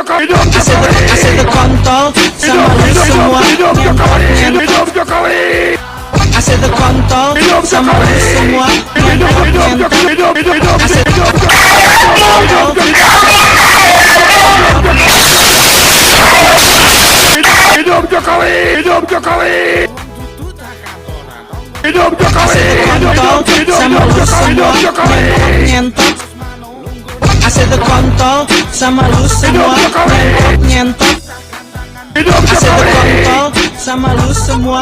Asyik kontol sama lu semua ngentot Jokowi. Asyik kontol sama lu semua ngentot. Asyik Hidup Jokowi, hidup Jokowi. Hidup Jokowi, kontol sama lu semua ngentot. Asyik kontol sama lu semua ngentot. Asyik kontol sama lu semua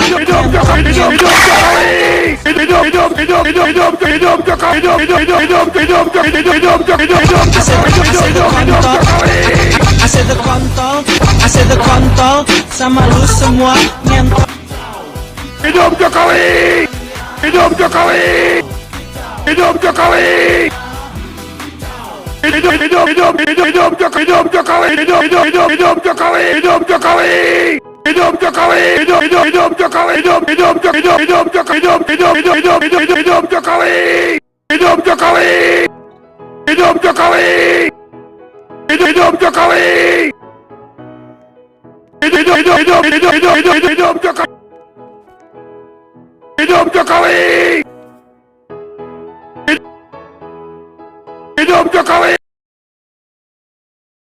Asyik kontol sama lu semua ngentot. Hidup Jokowi, hidup Jokowi, hidup Jokowi. Hidup Jokowi, hidup Jokowi, hidup Jokowi, hidup Jokowi. Hidup Jokowi, hidup Jokowi, hidup Jokowi, hidup Jokowi, hidup Jokowi, hidup Jokowi, hidup Jokowi, hidup Jokowi, hidup Jokowi.